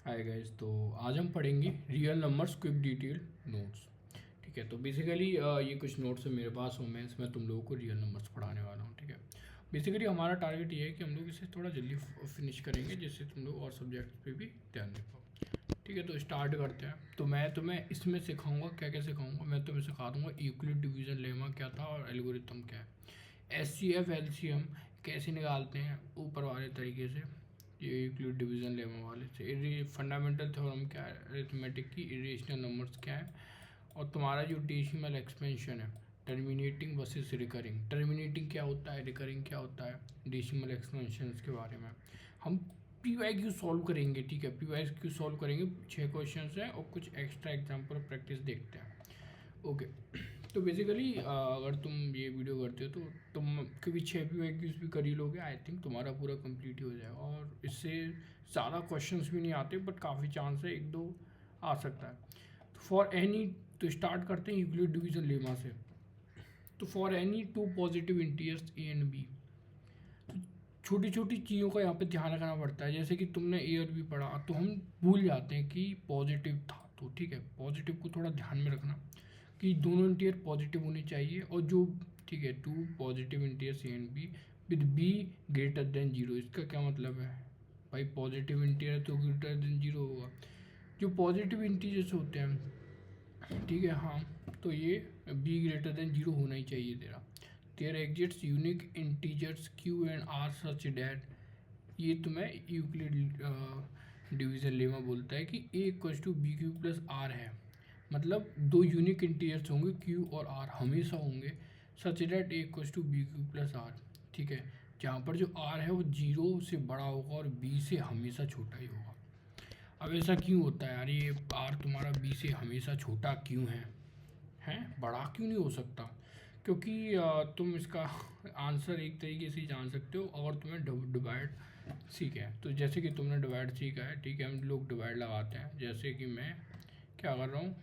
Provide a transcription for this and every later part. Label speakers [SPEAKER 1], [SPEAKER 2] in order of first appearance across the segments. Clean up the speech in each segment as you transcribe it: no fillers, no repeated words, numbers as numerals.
[SPEAKER 1] Hi guys, तो आज हम पढ़ेंगे real numbers quick detail notes. ठीक है, तो बेसिकली ये कुछ नोट्स है मेरे पास और मैं इसमें तुम लोगों को रियल नंबर्स पढ़ाने वाला हूँ। ठीक है, बेसिकली हमारा टारगेट ये है कि हम लोग इसे थोड़ा जल्दी फिनिश करेंगे जिससे तुम लोग और सब्जेक्ट पे भी ध्यान दे पाओ। ठीक है, तो स्टार्ट करते हैं। तो मैं तुम्हें इसमें सिखाऊंगा, क्या क्या सिखाऊंगा। मैं तुम्हें सिखा दूंगा यूक्लिड डिवीजन लेमा क्या था और एल्गोरिथम क्या है, एचसीएफ एलसीएम कैसे निकालते हैं ऊपर वाले तरीके से, ये यूक्लिड डिवीजन लेमा वाले से, फंडामेंटल थ्योरम क्या है अरिथमेटिक की, इरेशनल नंबर्स क्या है, और तुम्हारा जो डेसिमल एक्सपेंशन है, टर्मिनेटिंग वर्सेस रिकरिंग, टर्मिनेटिंग क्या होता है, रिकरिंग क्या होता है, डेसिमल एक्सपेंशन के बारे में हम पी वाई क्यू सॉल्व करेंगे। ठीक है, पी वाई क्यू सॉल्व करेंगे, 6 क्वेश्चन हैं और कुछ एक्स्ट्रा एग्जाम्पल प्रैक्टिस देखते हैं। ओके, तो बेसिकली अगर तुम ये वीडियो करते हो तो तुम क्योंकि 6 पी वाई क्यूज भी कर ही लोगे, आई थिंक तुम्हारा पूरा कंप्लीट ही हो जाएगा और इससे ज़्यादा क्वेश्चंस भी नहीं आते, बट काफ़ी चांस है एक दो आ सकता है। तो फॉर एनी, तो स्टार्ट करते हैं यूक्लिड डिवीजन लेमा से। तो for any two positive integers A and B, छोटी छोटी चीज़ों का यहाँ पे ध्यान रखना पड़ता है। जैसे कि तुमने ए और बी पढ़ा तो हम भूल जाते हैं कि पॉजिटिव था, तो ठीक है पॉजिटिव को थोड़ा ध्यान में रखना कि दोनों इंटीजर पॉजिटिव होने चाहिए। और जो, ठीक है, two positive integer A and B with B greater than zero, इसका क्या मतलब है भाई, पॉजिटिव इंटीजर तो ग्रेटर देन जीरो होगा। जो पॉजिटिव इंटीजर्स होते हैं, ठीक है, हाँ, तो ये बी ग्रेटर देन जीरो होना ही चाहिए तेरा। There exists unique integers Q and R such that, ये तुम्हें यूक्लिड डिवीजन लेमा बोलता है कि A equals to B Q plus R है, मतलब दो यूनिक इंटीजर्स होंगे क्यू और आर हमेशा होंगे, such that A equals to B Q plus R. ठीक है, जहाँ पर जो आर है वो जीरो से बड़ा होगा और बी से हमेशा छोटा ही होगा। अब ऐसा क्यों होता है यार, ये आर तुम्हारा बी से हमेशा छोटा क्यों है, हैं बड़ा क्यों नहीं हो सकता? क्योंकि तुम इसका आंसर एक तरीके से जान सकते हो अगर तुम्हें डिवाइड सीखा है। तो जैसे कि तुमने डिवाइड सीखा है, ठीक है, हम लोग डिवाइड लगाते हैं। जैसे कि मैं क्या कर रहा हूँ,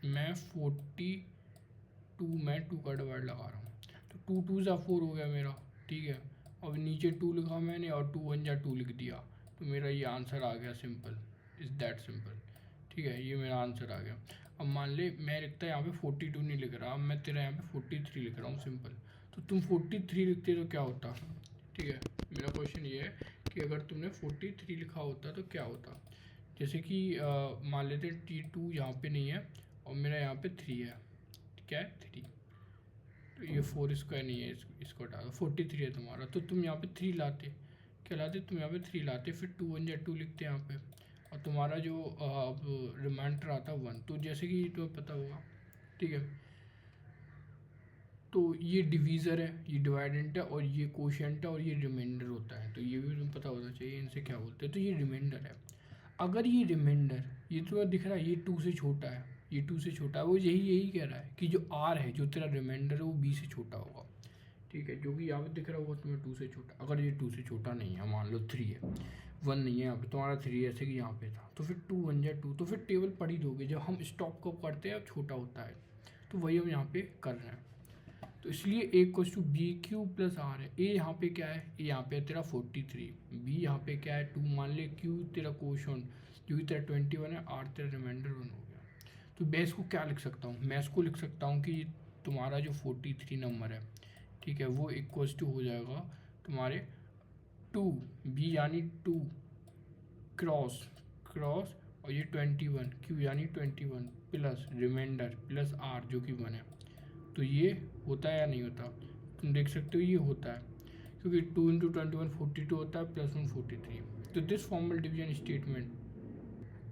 [SPEAKER 1] मैं 42 में 2 का डिवाइड लगा रहा हूँ, तो 2 2 ज़ा 4 हो गया मेरा। ठीक है, अब नीचे 2 लिखा मैंने और 2 1 जा 2 लिख दिया, तो मेरा ये आंसर आ गया, सिंपल, इज़ दैट सिंपल। ठीक है, ये मेरा आंसर आ गया। अब मान ले मैं लिखता यहाँ पे 42 नहीं लिख रहा, अब मैं तेरा यहाँ पे 43 लिख रहा हूँ, सिंपल। तो तुम 43 लिखते तो क्या होता? ठीक है, मेरा क्वेश्चन ये है कि अगर तुमने 43 लिखा होता तो क्या होता। जैसे कि मान लेते T2 यहाँ पे नहीं है और मेरा यहाँ पे 3 है, क्या है 3, तो ये 4 स्क्वायर नहीं है, इसको हटा दो, 43 है तुम्हारा, तो तुम यहाँ पे 3 लाते, क्या लाते तुम यहाँ पे 3 लाते, फिर 2 1 या 2 लिखते यहाँ पे, और तुम्हारा जो रिमाइंडर आता 1, तो जैसे कि तुम्हें पता होगा, ठीक है, तो ये डिवीज़र है, ये डिवाइडेंट है, और ये कोशेंट है, और ये रिमाइंडर होता है, तो ये भी तुम्हें पता होना चाहिए इनसे क्या बोलते हैं। तो ये रिमाइंडर है। अगर ये रिमाइंडर, ये तुम्हें दिख रहा है ये 2 से छोटा है, ये 2 से छोटा है, वो यही यही कह रहा है कि जो आर है, जो तेरा रिमाइंडर है, वो बी से छोटा होगा। ठीक है, जो कि यहाँ पे दिख रहा होगा तुम्हें 2 से छोटा, अगर ये 2 से छोटा नहीं है, मान लो 3 है, 1 नहीं है यहाँ पे, तुम्हारा 3 है, ऐसे कि यहाँ पे था, तो फिर 2 1 जा 2, तो फिर टेबल पढ़ ही दोगे। जब हम स्टॉप कब करते हैं, अब छोटा होता है, तो वही हम यहाँ पे कर रहे हैं। तो इसलिए A equals to B Q plus R है। ए यहाँ पे क्या है, ए यहाँ पे तेरा 43, बी यहाँ पे क्या है 2, मान ले क्यू तेरा क्वोशंट जो कि तेरा 21 है, आर तेरा रिमाइंडर 1 हो गया। तो मैं इसको क्या लिख सकता हूँ, मैं इसको लिख सकता हूँ कि तुम्हारा जो 43 नंबर है, ठीक है, वो इक्वल्स टू हो जाएगा तुम्हारे 2, बी यानी 2 क्रॉस क्रॉस, और ये 21 क्यू यानी 21 प्लस रिमाइंडर प्लस आर जो कि 1 है। तो ये होता है या नहीं होता, तुम देख सकते हो ये होता है, क्योंकि 2 इंटू 21 42 होता है, प्लस 1 43। तो this formal division statement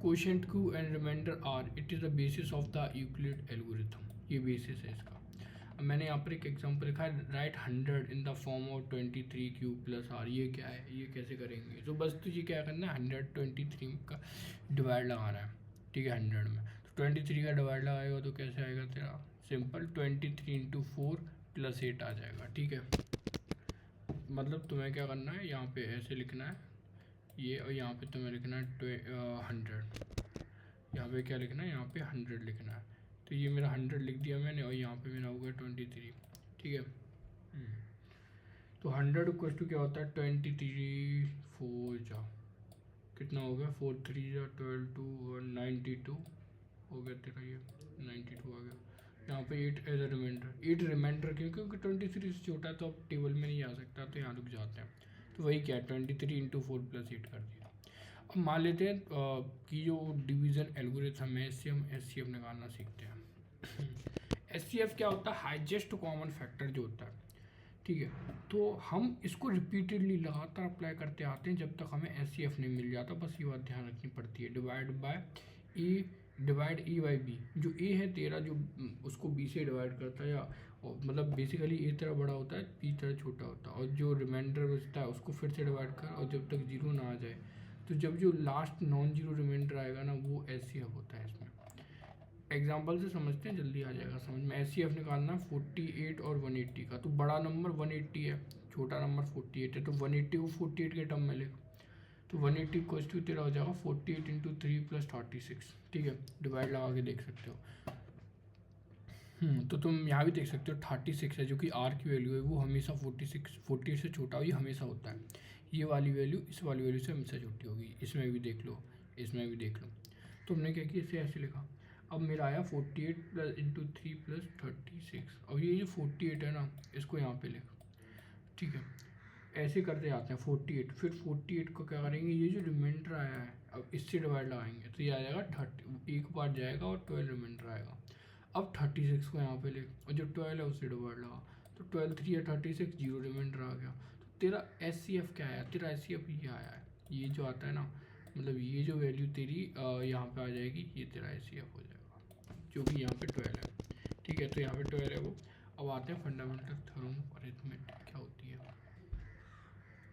[SPEAKER 1] quotient Q and remainder R, it is the basis of the Euclid algorithm, ये बेसिस है इसका। अब मैंने यहाँ पर एक एग्जांपल लिखा है, write 100 in the form of 23 Q plus R, ये क्या है, ये कैसे करेंगे। तो बस तुझे क्या करना है, 123 का डिवाइड लगाना है, ठीक है, 100 में, तो 23 का डिवाइड लगाएगा तो कैसे आएगा तेरा, सिंपल 23 इंटू 4 प्लस 8 आ जाएगा। ठीक है, मतलब तुम्हें क्या करना है, यहाँ पे ऐसे लिखना है ये, और यहाँ पे तुम्हें लिखना है 100, यहाँ पे क्या लिखना है, यहाँ पे 100 लिखना है। तो ये मेरा 100 लिख दिया मैंने, और यहाँ पे मेरा हो गया 23। ठीक है, तो 100 इक्वल टू क्या होता है, 23 4 जा कितना हो गया, 4 3 या 12 2 92 हो गया तेरा, ये 92 आ गया। यहाँ पे 8 एज अ रिमाइंडर, 8 रिमाइंडर क्यों, क्योंकि 23 से छोटा है तो अब टेबल में नहीं आ सकता, तो यहाँ रुक जाते हैं। तो वही क्या, 23 इंटू 4 प्लस 8 कर दिया। अब मान लेते हैं कि जो डिवीज़न एल्गोरिथम है, इससे हम एचसीएफ निकालना सीखते हैं। एचसीएफ क्या होता है, हाईएस्ट कॉमन फैक्टर जो होता है, ठीक है। तो हम इसको रिपीटेडली लगातार अप्लाई करते आते हैं जब तक हमें एचसीएफ नहीं मिल जाता। बस ये बात ध्यान रखनी पड़ती है, डिवाइड ए बाई बी। जो ए है तेरा, जो उसको बी से डिवाइड करता है, या मतलब बेसिकली ए तरह बड़ा होता है, बी तरह छोटा होता है, और जो रिमाइंडर बचता है उसको फिर से डिवाइड कर, और जब तक जीरो ना आ जाए, तो जब जो लास्ट नॉन जीरो रिमाइंडर आएगा ना, वो एचसीएफ होता है। इसमें एग्जाम्पल से समझते हैं, जल्दी आ जाएगा समझ में। एचसीएफ निकालना 48 और 180 का, तो बड़ा नंबर 180 है, छोटा नंबर 48 है, तो 180 को 48 के टर्म में लिख, तो 180 इक्वल्स टू तेरा हो जाएगा 48 इंटू 3 प्लस 36, ठीक है। डिवाइड लगा के देख सकते हो। तो तुम यहाँ भी देख सकते हो 36 है, जो कि आर की वैल्यू है, वो हमेशा 48 से छोटा, ये हमेशा होता है। ये वाली वैल्यू इस वाली वैल्यू से हमेशा छोटी होगी। इसमें भी देख लो, इसमें भी देख लो। तो हमने क्या किया, इसे ऐसे लिखा। अब मेरा आया 48 प्लस इंटू 3 प्लस 36। अब ये जो 48 है ना, इसको यहाँ पे लिख, ठीक है। ऐसे करते आते हैं 48, फिर 48 को क्या करेंगे, ये जो रिमाइंडर आया है, अब इससे डिवाइड लगाएंगे, तो ये आ जाएगा 30, एक बार जाएगा और 12 रिमाइंडर आएगा। अब 36 को यहाँ पे ले, और जो 12 है उससे डिवाइड लगा, तो 12 3 या 36, जीरो रिमाइंडर आ गया। तो तेरा एचसीएफ क्या आया, तेरा एचसीएफ ये आया है, ये जो आता है ना, मतलब ये जो वैल्यू तेरी यहाँ पे आ जाएगी, ये तेरा एचसीएफ हो जाएगा, जो कि यहाँ पे 12 है, ठीक है। तो यहाँ पे 12 है वो। अब आते हैं फंडामेंटल थ्योरम ऑफ अरिथमेटिक क्या होती है।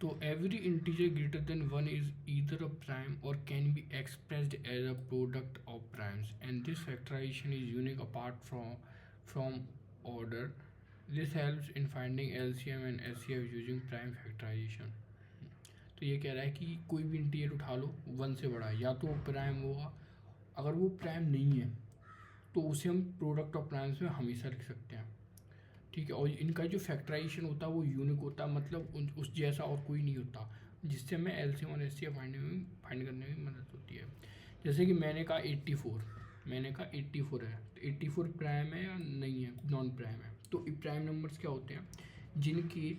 [SPEAKER 1] तो every integer greater than 1 is either a prime or can be expressed as a product of primes, and this factorisation is unique apart from order. This helps in finding LCM and HCF using prime factorisation. तो ये कह रहा है कि कोई भी integer उठा लो 1 से बड़ा है, या तो वो प्राइम होगा, अगर वो प्राइम नहीं है तो उसे हम प्रोडक्ट ऑफ प्राइम्स में हमेशा लिख सकते हैं, ठीक है। और इनका जो फैक्टराइजेशन होता है वो यूनिक होता है, मतलब उस जैसा और कोई नहीं होता, जिससे हमें एलसीएम और एचसीएफ फाइंड करने में मदद होती है। जैसे कि मैंने कहा 84, मैंने कहा 84 है, तो 84 प्राइम है या नहीं है, नॉन प्राइम है। तो प्राइम नंबर्स क्या होते हैं, जिनकी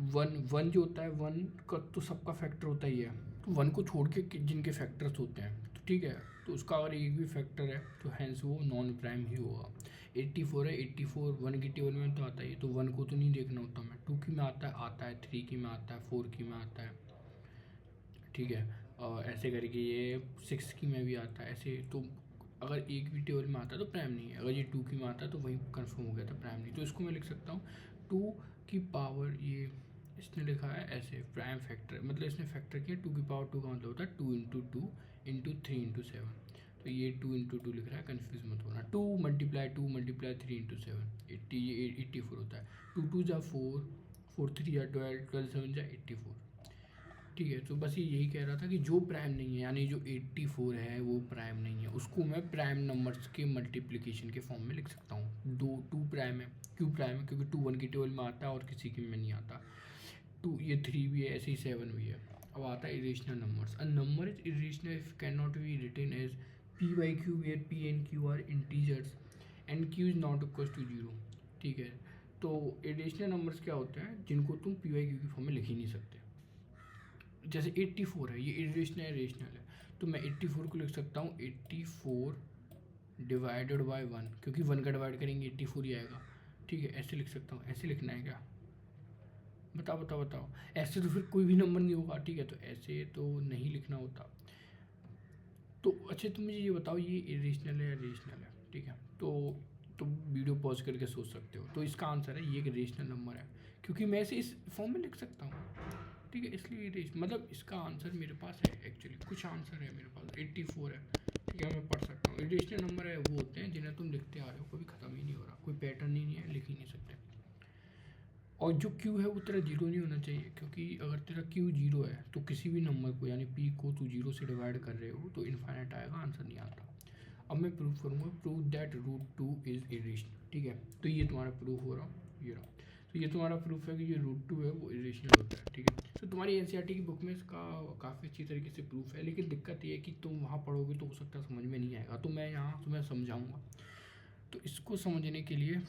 [SPEAKER 1] वन जो होता है, 1 का तो सबका फैक्टर होता ही है, तो 1 को छोड़ के जिनके फैक्टर्स होते हैं, तो ठीक है, तो उसका अगर एक भी फैक्टर है तो हैंस वो नॉन प्राइम ही होगा। 84 है, 84 1 की टेबल में तो आता ही है, तो 1 को तो नहीं देखना होता मैं, 2 की में आता है 3 की में आता है, 4 की में आता है, ठीक है। और ऐसे करके ये 6 की में भी आता है, ऐसे। तो अगर एक भी टेबल में आता है तो प्राइम नहीं है, अगर ये 2 की में आता है तो वही कन्फर्म हो गया था प्राइम नहीं। तो इसको मैं लिख सकता हूँ 2 की पावर, ये इसने लिखा है ऐसे, प्राइम फैक्टर, मतलब इसने फैक्टर किया 2 की पावर 2 का मतलब होता है 2 इंटू 2 इंटू 3 इंटू 7। तो ये 2 इंटू 2 लिख रहा है, कन्फ्यूज मत होना। 2 मल्टीप्लाई 3 इंटू 7 80, ये 84 होता है। 2 2 जा 4, 4 3 या 12, 12 7 जा 84, ठीक है। तो बस ये यही कह रहा था कि जो प्राइम नहीं है, यानी जो 84 है वो प्राइम नहीं है, उसको मैं प्राइम नंबर्स के मल्टीप्लिकेशन के फॉर्म में लिख सकता हूँ। 2 प्राइम है, क्यों प्राइम है, क्योंकि 2 1 की टेबल में आता है और किसी की में नहीं आता। 2 ये 3 भी है, ऐसे ही 7 भी है। अब आता है irrational numbers. A number is irrational if can not be written as p by q where p and q are integers and q is not equals to 0, ठीक है। तो इरेशनल नंबर्स क्या होते हैं, जिनको तुम p by q की form में लिख ही नहीं सकते। जैसे 84 है, ये इरेशनल है, तो मैं 84 को लिख सकता हूँ 84 डिवाइडेड बाय 1, क्योंकि 1 का डिवाइड करेंगे 84 ही आएगा, ठीक है। ऐसे लिख सकता हूँ, ऐसे लिखना है क्या, बताओ। ऐसे तो फिर कोई भी नंबर नहीं होगा, ठीक है, तो ऐसे तो नहीं लिखना होता। तो अच्छा, तुम मुझे ये बताओ, ये इरेशनल है या रेशनल है, ठीक है। तो वीडियो पॉज करके सोच सकते हो। तो इसका आंसर है ये एक रेशनल नंबर है, क्योंकि मैं इसे इस फॉर्म में लिख सकता हूँ, ठीक है। इसलिए मतलब इसका आंसर मेरे पास है, एक्चुअली कुछ आंसर है मेरे पास, 84 है, ठीक है, मैं पढ़ सकता हूँ। इरेशनल नंबर है वो होते हैं जिन्हें तुम लिखते आ रहे हो, कभी ख़त्म ही नहीं हो रहा, कोई पैटर्न ही नहीं है, लिख ही नहीं सकते। और जो क्यू है वो तेरा जीरो नहीं होना चाहिए, क्योंकि अगर तेरा क्यू जीरो है तो किसी भी नंबर को, यानी पी को तू जीरो से डिवाइड कर रहे हो तो इनफाइनाइट आएगा, आंसर नहीं आता। अब मैं प्रूव करूँगा, प्रूव दैट √2 इज़ इरेशनल, ठीक है। तो ये तुम्हारा प्रूफ हो रहा, ये रहा। तो ये तुम्हारा प्रूफ है कि ये √2 है वो इरेशनल होता है, ठीक है। तो तुम्हारी एनसीईआरटी की बुक में इसका काफ़ी अच्छी तरीके से प्रूफ है, लेकिन दिक्कत ये है कि तुम वहाँ पढ़ोगे तो हो सकता है समझ में नहीं आएगा, तो मैं यहाँ तुम्हें समझाऊँगा। तो इसको समझने के लिए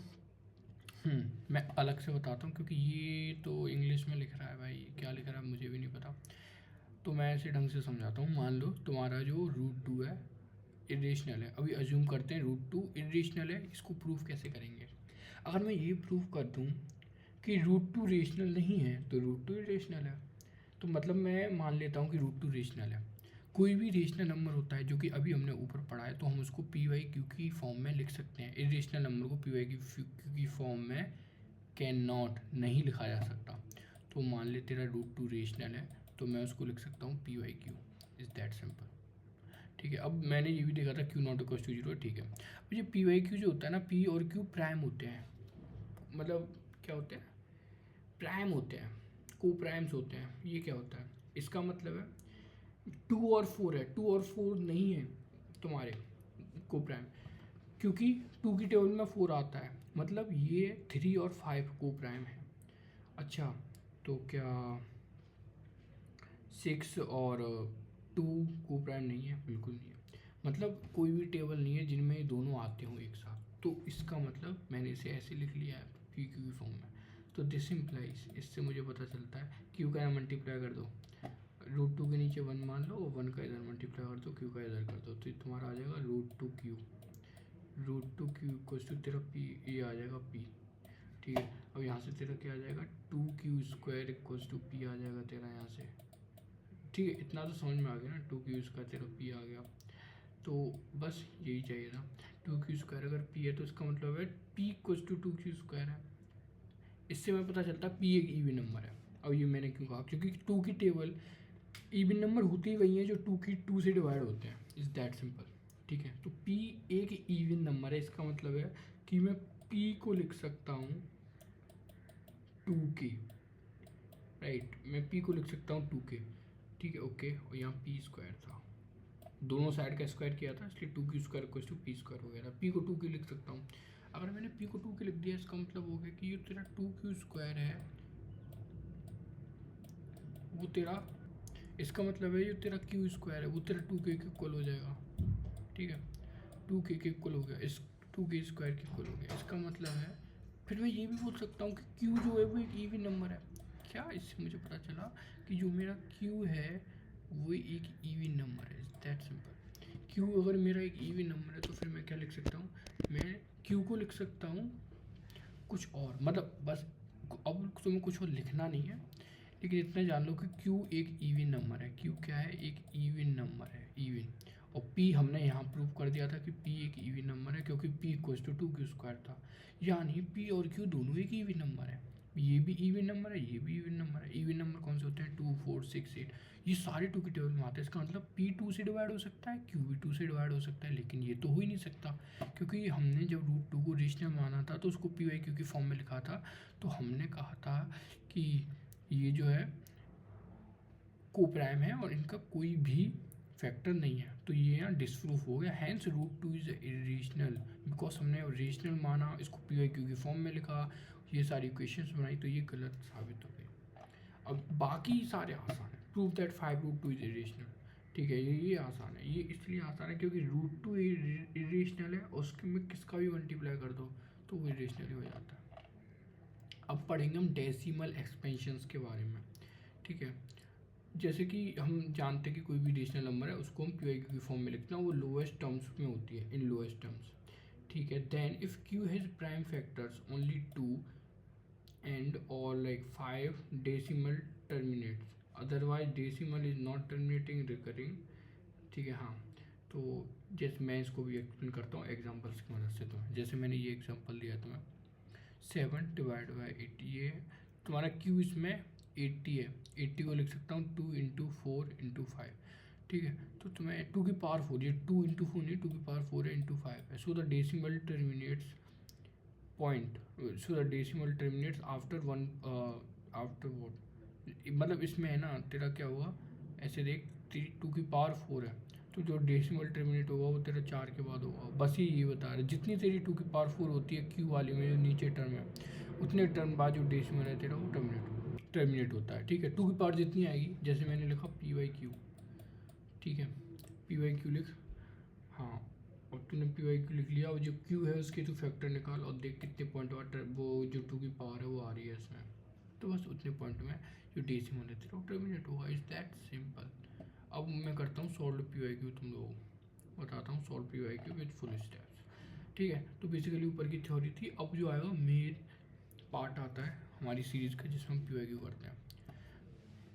[SPEAKER 1] मैं अलग से बताता हूँ, क्योंकि ये तो इंग्लिश में लिख रहा है भाई, क्या लिख रहा है मुझे भी नहीं पता। तो मैं ऐसे ढंग से समझाता हूँ। मान लो तुम्हारा जो √2 है इरेशनल है, अभी अज्यूम करते हैं √2 इरेशनल है, इसको प्रूफ कैसे करेंगे? अगर मैं ये प्रूफ कर दूँ कि √2 रेशनल नहीं है तो √2 इरेशनल है, तो मतलब मैं मान लेता हूँ कि √2 रेशनल है। कोई भी रेशनल नंबर होता है जो कि अभी हमने ऊपर पढ़ा है, तो हम उसको पी वाई क्यू की फॉर्म में लिख सकते हैं। इरेशनल नंबर को पी वाई क्यू की फॉर्म में कैन नॉट नहीं लिखा जा सकता। तो मान ले तेरा √2 रेशनल है, तो मैं उसको लिख सकता हूँ P by Q, is that simple. ठीक है, अब मैंने ये भी देखा था क्यू नॉट इक्वल टू 0, ठीक है। अब ये पी वाई क्यू जो होता है ना, पी और क्यू प्राइम होते हैं, मतलब क्या होते हैं? प्राइम होते हैं, को प्राइम्स होते हैं। ये क्या होता है? इसका मतलब है 2 और 4 है, 2 और 4 नहीं है तुम्हारे को प्राइम, क्योंकि 2 की टेबल में 4 आता है, मतलब ये 3 और 5 को प्राइम है। अच्छा, तो क्या 6 और 2 को प्राइम नहीं है? बिल्कुल नहीं है। मतलब कोई भी टेबल नहीं है जिनमें ये दोनों आते हों एक साथ, तो इसका मतलब मैंने इसे ऐसे लिख लिया है पी क्यू की फॉर्म में। तो दिस इम्प्लाइज, इससे मुझे पता चलता है क्यू का मल्टीप्लाई कर दो, √2 के नीचे 1 मान लो और 1 का इधर मल्टीप्लाई कर दो, क्यू का इधर कर दो, तो तुम्हारा आ जाएगा √2 क्यू। √2 क्यू इक्वल्स टू तेरा पी, ये आ जाएगा पी। ठीक है, अब यहाँ से तेरा क्या आ जाएगा? 2q² इक्वल्स टू पी आ जाएगा तेरा यहाँ से। ठीक है, इतना तो समझ में आ गया ना, 2q² तेरा पी आ गया। तो बस यही चाहिए था। 2q² अगर पी है तो इसका मतलब है p इक्वल्स टू 2q² है। इससे हमें पता चलता है p एक इवन नंबर है। अब ये मैंने क्यों कहा? क्योंकि 2 की टेबल इवन नंबर होती ही वही है जो 2 से डिवाइड होते हैं, इज़ दैट सिंपल। ठीक है, तो p एक इवन नंबर है, इसका मतलब है कि मैं p को लिख सकता हूँ 2k, राइट, मैं p को लिख सकता हूँ 2k। ठीक है, ओके, और यहाँ p² था, दोनों साइड का स्क्वायर किया था, इसलिए 2q² इक्वल टू p² हो गया था। p को 2k लिख सकता हूँ। अगर मैंने p को 2k लिख दिया, इसका मतलब हो गया कि ये तेरा 2q² है, वो तेरा, इसका मतलब है ये तेरा q² है, वो तेरा 2k के इक्वल हो जाएगा। ठीक है, 2k के इक्वल हो गया, इस 2k² के इक्वल हो गया। इसका मतलब है फिर मैं ये भी बोल सकता हूँ कि q जो है वो एक इवन नंबर है। क्या? इससे मुझे पता चला कि जो मेरा q है वो एक इवन नंबर है, दैट सिंपल। q अगर मेरा एक इवन नंबर है तो फिर मैं क्या लिख सकता हूँ? मैं q को लिख सकता हूँ कुछ और, मतलब बस अब तुम्हें कुछ और लिखना नहीं है, लेकिन इतना जान लो कि q एक इवन नंबर है। q क्या है? एक इवन नंबर है, इवन। और p हमने यहाँ प्रूव कर दिया था कि p एक इवन नंबर है, क्योंकि p इक्वल्स टू 2q² था, यानी p और q दोनों एक इवन नंबर है। ये भी इवन नंबर है, ये भी इवन नंबर है। इवन नंबर कौन से होते हैं? 2, 4, 6, 8, ये सारे 2 की टेबल में आते हैं। इसका मतलब p 2 से डिवाइड हो सकता है, q भी 2 से डिवाइड हो सकता है, लेकिन ये तो हो ही नहीं सकता, क्योंकि हमने जब √2 को रेशनल माना था तो उसको p वाई क्यू की फॉर्म में लिखा था। तो हमने कहा था कि ये जो है को प्राइम है और इनका कोई भी फैक्टर नहीं है, तो ये यहाँ डिसप्रूफ हो गया। हैंस √2 इज इरेशनल, बिकॉज हमने रेशनल माना, इसको पी वाई क्यू की फॉर्म में लिखा, ये सारी इक्वेशंस बनाई, तो ये गलत साबित हो गई। अब बाकी सारे आसान है, प्रूव दैट 5√2 इज इरेशनल। ठीक है, ये आसान है, ये इसलिए आसान है क्योंकि √2 इरेशनल है और उसके में किसका भी मल्टीप्लाई कर दो तो वो इरेशनल ही हो जाता है। अब पढ़ेंगे हम डेसिमल एक्सपेंशंस के बारे में। ठीक है, जैसे कि हम जानते हैं कि कोई भी रेशनल नंबर है उसको हम पी की फॉर्म में लिखते हैं, वो लोएस्ट टर्म्स में होती है, इन लोएस्ट टर्म्स। ठीक है, then if Q has prime factors only 2 and or like 5 decimal terminates, otherwise decimal is not terminating recurring. ठीक है, हाँ, तो जैसे मैं इसको भी एक्सप्लेन करता हूँ एग्जाम्पल्स की मदद से। तो जैसे मैंने ये एग्जाम्पल दिया तुम्हें 7 डिवाइड बाई 8, ये तुम्हारा क्यू इसमें 80 है, 80 को लिख सकता हूँ 2 इंटू 4 इंटू 5। ठीक है, तो तुम्हें 2 की पावर 4, ये 2 इंटू 4 नहीं, 2 की पावर 4 है इंटू 5 है। So the decimal terminates point, so the decimal terminates after 1, after what, मतलब इसमें है ना तेरा क्या हुआ, ऐसे देख 2 की पावर 4 है, तो जो डेसिमल टर्मिनेट होगा वो तेरा 4 के बाद होगा। बस ये बता रहे, जितनी तेरी 2 की पावर 4 होती है क्यू वाली में जो नीचे टर्म है, उतने टर्म बाद जो डेसिमल है तेरा वो टर्मिनेट होगा। टर्मिनेट होता है, ठीक है। टू की पावर जितनी आएगी, जैसे मैंने लिखा पी वाई क्यू, ठीक है, पी वाई क्यू लिख, हाँ, और तूने पी वाई क्यू लिख लिया, और जो क्यू है उसके तू फैक्टर निकाल और देख कितने पॉइंट वाटर वो जो टू की पावर है वो आ रही है इसमें, तो बस उतने पॉइंट में जो डेसिमल है तेरा टर्मिनेट होगा। Is that simple. अब मैं करता हूँ सॉल्व पी वाई क्यू, तुम लोगों को बताता हूँ solve P by Q with full steps, ठीक है। तो बेसिकली ऊपर की थ्योरी थी, अब जो आएगा मेन पार्ट आता है हमारी सीरीज़ का जिसमें हम पी वाई क्यू करते हैं।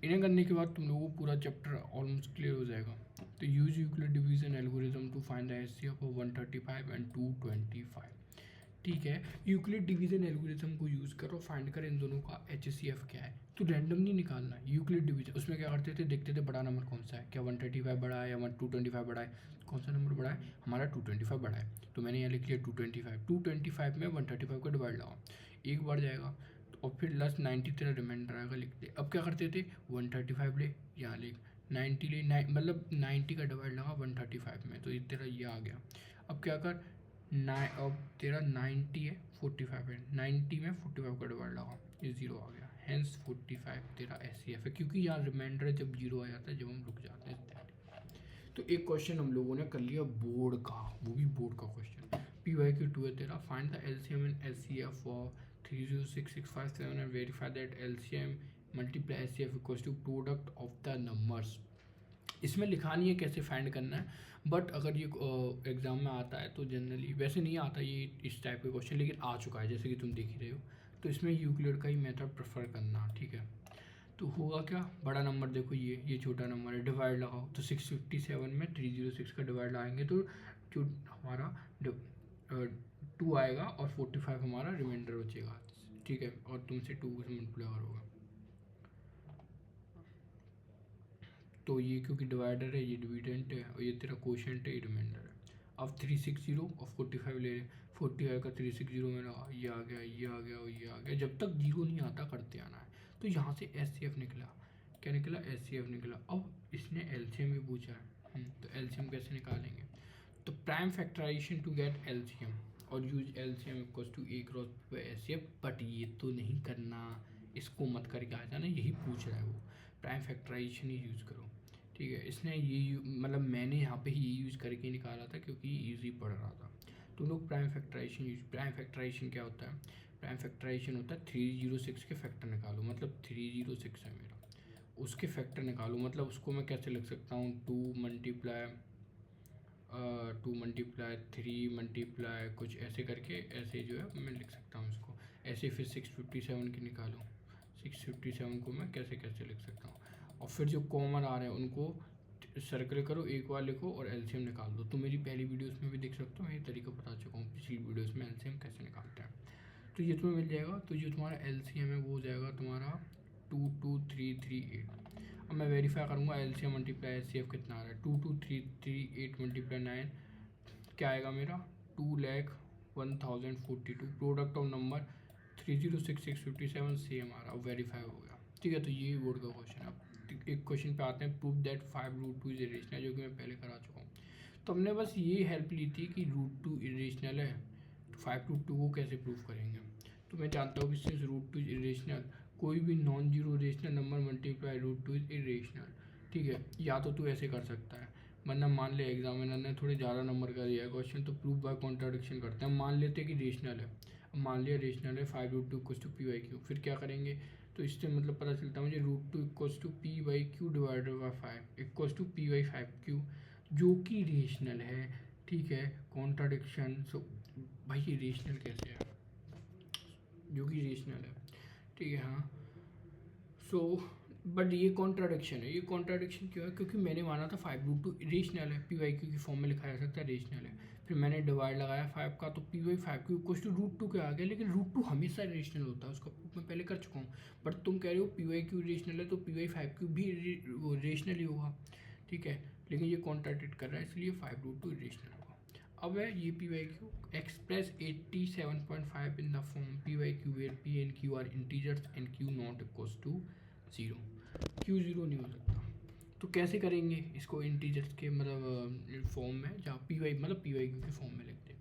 [SPEAKER 1] इन्हें करने के बाद तुम लोगों को पूरा चैप्टर ऑलमोस्ट क्लियर हो जाएगा। तो use Euclid division algorithm to find the HCF of 135 and 225, ठीक है। यूक्लिड डिवीजन एल्गोरिथम को यूज़ करो, फाइंड कर इन दोनों का एचसीएफ क्या है। तो रैंडम नहीं निकालना, यूक्लिड डिवीजन। उसमें क्या करते थे, देखते थे बड़ा नंबर कौन सा है, क्या 135 बड़ा है या 225 बड़ा है, कौन सा नंबर बड़ा है, हमारा 225 बड़ा है। तो मैंने यहाँ लिख लिया 225 में 135 का डिवाइड लगा, एक बार जाएगा, और फिर लास्ट 90 तेरा रिमाइंडर आएगा, लिख दे। अब क्या करते थे, 135 ले, यहाँ लिख 90 ले, मतलब 90 का डिवाइड लगा 135 में, तो ये तेरा ये आ गया। अब क्या कर, अब तेरा 90 है, 45 है, 90 में 45 का डिवाइड लगा, ये 0 आ गया, हेंस 45 तेरा एचसीएफ है, क्योंकि यहाँ रिमाइंडर जब 0 आ जाता है, जब हम रुक जाते हैं। तो एक क्वेश्चन हम लोगों ने कर लिया बोर्ड का, वो भी बोर्ड का क्वेश्चन। पी वाई क्यू 2 है तेरा, find the LCM and HCF for 306657 and verify that LCM multiply HCF equals to product of the numbers. इसमें लिखा नहीं है कैसे फाइंड करना है, बट अगर ये एग्ज़ाम में आता है तो जनरली, वैसे नहीं आता ये इस टाइप के क्वेश्चन, लेकिन आ चुका है जैसे कि तुम देख ही रहे हो। तो इसमें यूक्लिड का ही मेथड प्रेफर करना, ठीक है। तो होगा क्या, बड़ा नंबर देखो ये छोटा नंबर है, डिवाइड लगाओ, तो 657 में 306 का डिवाइड लगाएंगे तो जो हमारा 2 आएगा और 45 हमारा रिमाइंडर बचेगा, ठीक है। और तुमसे 2 से मल्टीप्लाई होगा, तो ये क्योंकि डिवाइडर है, ये डिविडेंट है, और ये तेरा कोशेंट है, ये रिमाइंडर है। अब 360 और 45 ले रहे, 45 का 360 में लगा, ये आ गया, ये आ गया और ये आ गया, जब तक 0 नहीं आता करते आना है। तो यहाँ से एचसीएफ निकला, क्या निकला, एचसीएफ निकला। अब इसने एलसीएम भी पूछा है, तो एलसीएम कैसे निकालेंगे, तो prime factorisation to get LCM or use LCM equals to A cross B by HCF, but ये तो नहीं करना, इसको मत करके आ जाना, यही पूछ रहा है वो, प्राइम फैक्टराइजेशन ही यूज़ करो, ठीक है। इसने ये मतलब मैंने यहाँ पे ही यूज़ करके निकाला था क्योंकि ईजी पड़ रहा था। तुम लोग prime factorization use, prime factorization क्या होता है, प्राइम फैक्टराइजेशन होता है 306 के फैक्टर निकालो, मतलब 306 है मेरा, उसके फैक्टर निकालो, मतलब उसको मैं कैसे लिख सकता हूँ, 2 मल्टीप्लाई 3 मल्टीप्लाई कुछ ऐसे करके, ऐसे जो है मैं लिख सकता हूँ इसको ऐसे। फिर 657 की निकालो, 657 को मैं कैसे कैसे लिख सकता हूँ, और फिर जो कॉमन आ रहे हैं उनको सर्कल करो, एक बार लिखो और एलसीएम निकाल दो। तो मेरी पहली वीडियोस में भी देख सकते हो, मैं ये तरीका बता चुका हूँ पिछली वीडियोस में एलसीएम कैसे निकालते हैं। तो ये तुम्हें मिल जाएगा, तो जो तुम्हारा एलसीएम है वो हो जाएगा तुम्हारा 22338। अब मैं वेरीफाई करूँगा एलसीएम मल्टीप्लाई एचसीएफ कितना आ रहा है, 22338 मल्टीप्लाई 9 क्या आएगा मेरा, 2,01,042। प्रोडक्ट ऑफ नंबर 306,657 सेम आ रहा, वेरीफाई हो गया, ठीक है। तो ये बोर्ड का क्वेश्चन है। अब एक क्वेश्चन पे आते हैं, प्रूव दैट 5√2 इज इरेशनल, जो कि मैं पहले करा चुका हूँ। तो हमने बस ये हेल्प ली थी कि √2 इरेशनल है, तो 5√2 को कैसे प्रूव करेंगे। तो मैं जानता हूँ कि सिंस √2 इज इरेशनल, कोई भी non zero rational number multiply √2 is irrational, ठीक है। या तो तू ऐसे कर सकता है, वरना मान ले एग्जामिनर ने थोड़े ज़्यादा नंबर का दिया है क्वेश्चन, तो प्रूव बाय कॉन्ट्राडिक्शन करते हैं। हम मान लेते हैं कि रेशनल है, अब मान लिया रेशनल है 5√2 equals to P by Q, फिर क्या करेंगे, तो इससे मतलब पता चलता है मुझे √2 equals to P by Q divided by 5 equals to P by 5 Q, जो कि रेशनल है, ठीक है। कॉन्ट्राडिक्शन, सो भाई ये रेशनल कैसे है, जो कि रेशनल है, ठीक है, हाँ। सो बट ये कॉन्ट्राडिक्शन है, ये कॉन्ट्राडिक्शन क्यों है, क्योंकि मैंने माना था 5√2 रेशनल है, पी वाई क्यू की फॉर्म में लिखा जा सकता है रेशनल है, फिर मैंने डिवाइड लगाया 5 का, तो P by 5 Q equals to √2 के आ गया, लेकिन √2 हमेशा रेशनल होता है, उसका प्रूफ मैं पहले कर चुका हूँ। बट तुम कह रहे हो पी वाई क्यू रेशनल है, तो पी वाई 5 क्यू भी रेशनल ही होगा, ठीक है। लेकिन ये कॉन्ट्राडिक्ट कर रहा है, इसलिए 5√2 रेशनल होगा। अब है ये P by Q express 87.5 in the form P by Q where P and Q are integers and Q not equals to 0, Q 0 नहीं हो सकता। तो कैसे करेंगे इसको इंटीजर्स के मतलब फॉर्म में, जहाँ पी वाई मतलब पी वाई क्यू के फॉर्म में लिखते हैं।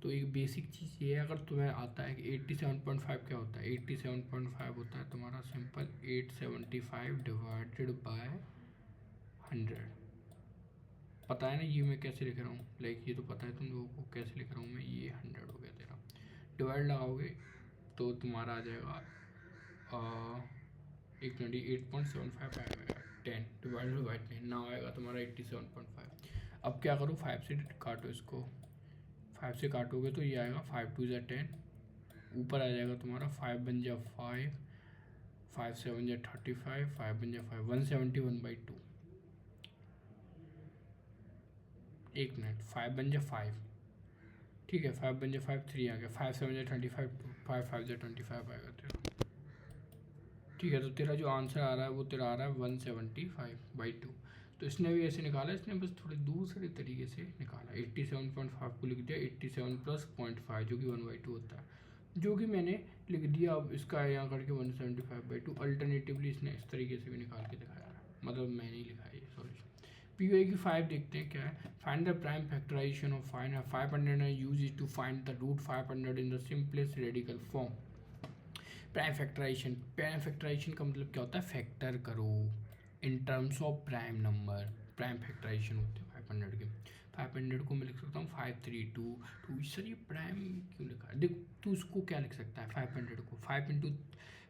[SPEAKER 1] तो एक बेसिक चीज़ ये है, अगर तुम्हें आता है कि 87.5 क्या होता है, 87.5 होता है तुम्हारा सिंपल 875 डिवाइडेड बाय 100। पता है ना ये मैं कैसे लिख रहा हूँ, लाइक ये तो पता है तुम लोगों को कैसे लिख रहा हूँ मैं, ये 100 हो गया तेरा। डिवाइड लगाओगे तो तुम्हारा आ जाएगा 8.75 आएगा, 10 डिवाइडेड बाई 10 ना आएगा तुम्हारा 87.5। अब क्या करो, 5 से काटो इसको, 5 से काटोगे तो ये आएगा 5 2 = 10, ऊपर आ जाएगा तुम्हारा 5 बन जा 5, 5 7 जा 35, 5 बन जा 5, 171/2। एक मिनट, 5 बन जा 5, ठीक है, 5 बन जा 5, 3 आ गया, 5 7 जा 25, 5 5 जा 25 आएगा तेरा। ठीक है, तो तेरा जो आंसर आ रहा है वो तेरा आ रहा है 175/2। तो इसने भी ऐसे निकाला, इसने बस थोड़े दूसरे तरीके से निकाला। 87.5 को लिख दिया 87 + 0.5 जो कि 1/2 होता है, जो कि मैंने लिख दिया। अब इसका यहाँ करके 175/2। अल्टरनेटिवली इसने इस तरीके से भी निकाल के दिखाया है, मतलब मैंने ही लिखा है ये सॉल्यूशन। POA की 5 देखते हैं क्या है। Find the prime factorization of 500 and use it to find the root 500 in the simplest radical form. Prime factorization का मतलब क्या होता है, फैक्टर करो in terms of prime number. Prime factorization होते हैं 500 के। 500 को मैं लिख सकता हूँ 532 2। सर ये प्राइम क्यों लिखा है, देख तू उसको क्या लिख सकता है 500 को 5 ×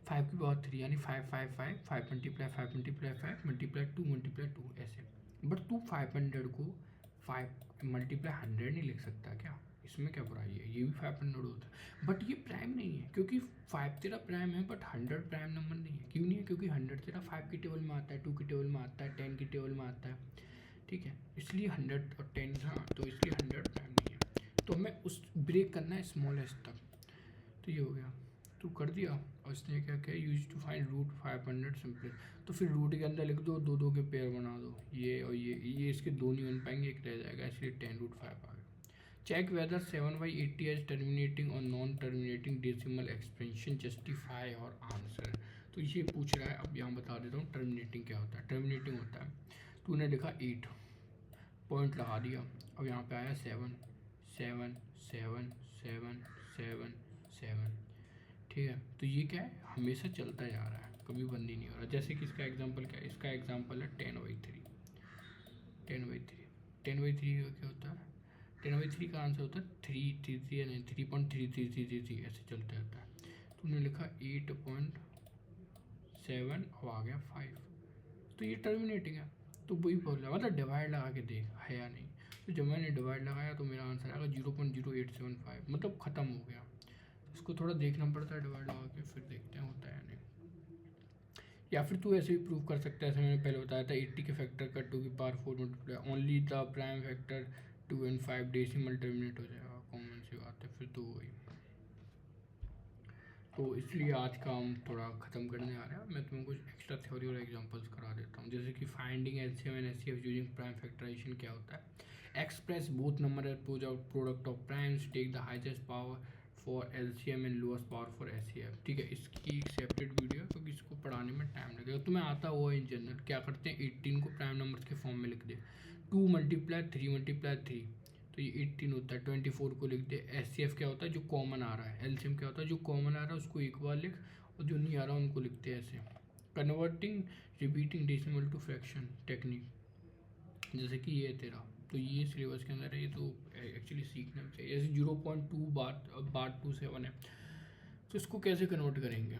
[SPEAKER 1] 5 की पावर 3 यानी 5 5 5 5 × 5 × 5 × 2 × 2 ऐसे। बट तू 500 को 5 × 100 नहीं लिख सकता क्या, इसमें क्या बुराई है, ये भी 500 होता है। बट ये प्राइम नहीं है क्योंकि 5 तेरा प्राइम है बट 100 प्राइम नंबर नहीं है। क्यों नहीं है, क्योंकि 100 तेरा 5 की टेबल में आता है, 2 की टेबल में आता है, 10 की टेबल में आता है, ठीक है, इसलिए 100 और 10, हाँ तो इसलिए 100 प्राइम नहीं है। तो हमें उस ब्रेक करना है स्मॉलेस्ट तक। तो ये हो गया, तो कर दिया। और इसने क्या किया, use to find root 500 simple. तो फिर रूट के अंदर लिख दो, दो दो के पेयर बना दो, ये और ये इसके दो नहीं बन पाएंगे, एक रह जाएगा, इसलिए 10√5 आ गया। चेक वेदर 7/80 एज टर्मिनेटिंग और non terminating decimal expansion justify और आंसर। तो ये पूछ रहा है, अब यहाँ बता देता हूँ टर्मिनेटिंग क्या होता है। टर्मिनेटिंग होता है, तूने लिखा 8 पॉइंट लगा दिया, अब यहाँ पे आया 7 7 7 7 7 7, ठीक है। तो ये क्या है, हमेशा चलता जा रहा है, कभी बंद ही नहीं हो रहा। जैसे कि इसका एग्जांपल क्या है, इसका एग्जांपल है 10/3। 10/3 10/3 का क्या होता है, 10/3 का आंसर होता है 333 नहीं 3.33333 ऐसे चलता रहता है। तूने लिखा 8.7, अब आ गया 5, तो ये टर्मिनेटिंग है। तो वही बोल रहा, मतलब डिवाइड लगा के देख है या नहीं। तो जब मैंने डिवाइड लगाया तो मेरा आंसर आएगा 0.0875, मतलब ख़त्म हो गया। इसको थोड़ा देखना पड़ता है डिवाइड लगा के, फिर देखते हैं होता है या नहीं। या फिर तू ऐसे भी प्रूव कर सकता है, जैसे मैंने पहले बताया था 80 के फैक्टर का 2 की power 4 multiply only the prime factor 2 and 5 decimal terminate हो जाएगा, कॉमन सी बात है फिर तो वही। तो इसलिए आज का हम थोड़ा ख़त्म करने आ रहे हैं। मैं तुम्हें कुछ एक्स्ट्रा थ्योरी और एग्जांपल्स करा देता हूँ, जैसे कि finding LCM and HCF using prime factorization क्या होता है। Express both number as product of primes, take the highest power for LCM and lowest power for HCF. ठीक है, इसकी एक सेपरेट वीडियो है क्योंकि इसको पढ़ाने में टाइम लगेगा। तुम्हें आता हुआ इन जनरल क्या करते हैं, 18 को प्राइम नंबर के फॉर्म में लिख दे, 2 × 3 × 3, तो ये 18 होता है। 24 को लिख दे। एचसीएफ क्या होता है, जो कॉमन आ रहा है। एलसीएम क्या होता है, जो कॉमन आ रहा है उसको एक बार लिख, और जो नहीं आ रहा उनको लिखते हैं ऐसे। Converting repeating decimal to fraction technique, जैसे कि ये तेरा, तो ये सिलेबस के अंदर है, ये तो एक्चुअली सीखना चाहिए। जैसे 0.2/27 है, तो इसको कैसे कन्वर्ट करेंगे,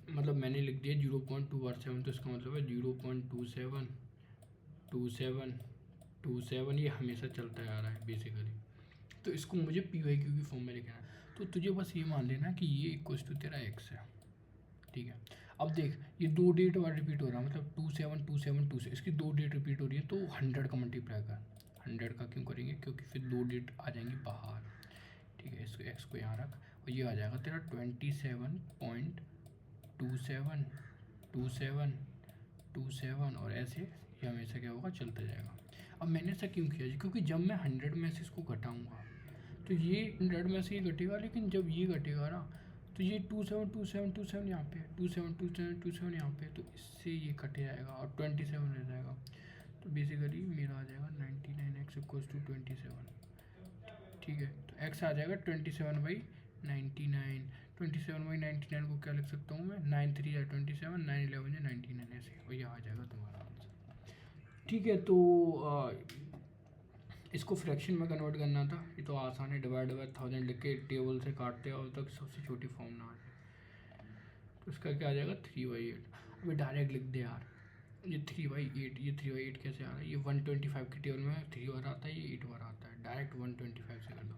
[SPEAKER 1] मतलब मैंने लिख दिया 0.2/7, तो इसका मतलब है 0.2727, ये हमेशा चलता आ रहा है बेसिकली। तो इसको मुझे PYQ की फॉर्म में लिखना है। तो तुझे बस ये मान लेना कि ये इक्वल्स टू तेरा x है, ठीक है। अब देख ये 2 डेट बार रिपीट हो रहा है, मतलब 272727, इसकी 2 डेट रिपीट हो रही है, तो 100 का मल्टीप्लाई कर। 100 का क्यों करेंगे, क्योंकि फिर 2 डेट आ जाएंगी बाहर, ठीक है। इसको x को यहाँ रख, और ये आ जाएगा तेरा 27.2727, और ऐसे ये हमेशा क्या होगा, चलता जाएगा। अब मैंने ऐसा क्यों किया जी, क्योंकि जब मैं 100 में से इसको घटाऊँगा तो ये 100 में से ये घटेगा, लेकिन जब ये घटेगा ना तो ये 272727 यहाँ पे, 272727 यहाँ पे, तो इससे ये कट जाएगा और 27 रह जाएगा। तो बेसिकली मेरा आ जाएगा 99x = 27। ठीक है, तो x आ जाएगा 27/99। 27/99 को क्या लिख सकता हूँ मैं, 9 3 या 27, 9 11 या 99, ऐसे, और ये आ जाएगा तुम्हारा आंसर। ठीक है, तो इसको फ्रैक्शन में कन्वर्ट करना था, ये तो आसान है, डिवाइड बाय 1000 लिख के टेबल से काटते हो तक सबसे छोटी फॉर्म ना आ जाए, तो इसका क्या आ जाएगा 3/8। अभी डायरेक्ट लिख दे यार, ये 3/8, ये 3/8 कैसे आ रहा है, ये 125 की टेबल में 3 बार आता है, ये 8 बार आता है, डायरेक्ट 125 से कर दो।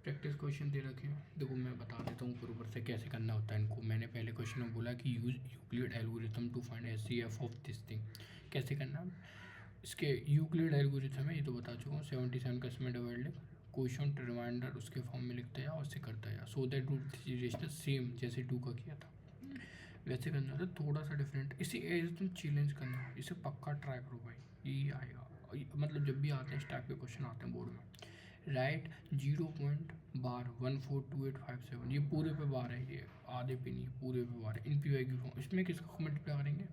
[SPEAKER 1] प्रैक्टिस क्वेश्चन दे रखे हैं, देखो मैं बता देता हूँ ऊपर से कैसे करना होता है इनको। मैंने पहले क्वेश्चन में बोला कि use Euclid algorithm to find HCF of this thing, कैसे करना है इसके। यूक्लिड एल्गोरिथम है, ये तो बता चुका हूँ, 77 का इसमें डिवाइड क्वेश्चन रिमाइंडर उसके फॉर्म में लिखते हैं और उससे करता है, सो दैट रूट सेम जैसे 2 का किया था वैसे करना था, थोड़ा सा डिफरेंट। इसी एज तुम चैलेंज करना, इसे पक्का ट्राई करो भाई, यही आएगा। मतलब जब भी आते हैं इस टाइप के क्वेश्चन आते हैं बोर्ड में, राइट 0.142857, ये पूरे पे बार है, ये आधे पे नहीं, पूरे पे बार है। इन पी वाई की फॉर्म, इसमें किसका मल्टीप्लाई करेंगे,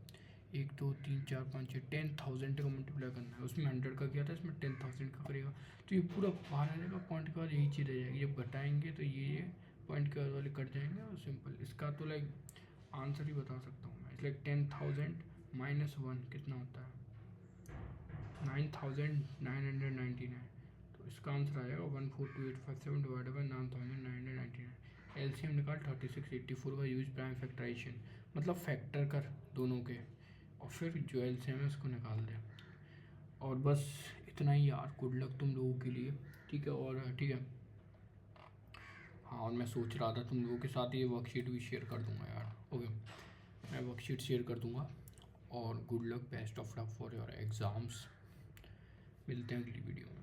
[SPEAKER 1] 1 2 3 4 5 6 10,000 का मल्टीप्लाई करना है, उसमें 100 का किया था, इसमें 10,000 का करेगा, तो ये पूरा बाहर आ जाएगा, पॉइंट के बाद यही चीज़ रह जाएगी। जब घटाएंगे तो ये पॉइंट के बाद वाले कट जाएंगे, और सिंपल इसका तो लाइक आंसर ही बता सकता हूँ मैं, लाइक 10,000 -1 कितना होता है, 9,999, तो इसका आंसर आ जाएगा 142857 डिवाइड बाई 9,999। एलसीएम निकाल 36 84 का यूज प्राइम फैक्टराइजेशन, मतलब फैक्टर कर दोनों के और फिर जो एलसीएम है उसको निकाल दे। और बस इतना ही यार, गुड लक तुम लोगों के लिए, ठीक है। और ठीक है, हाँ, और मैं सोच रहा था तुम लोगों के साथ ये वर्कशीट भी शेयर कर दूंगा यार, ओके, मैं वर्कशीट शेयर कर दूंगा। और good luck, best of luck for your exams, मिलते हैं अगली वीडियो में।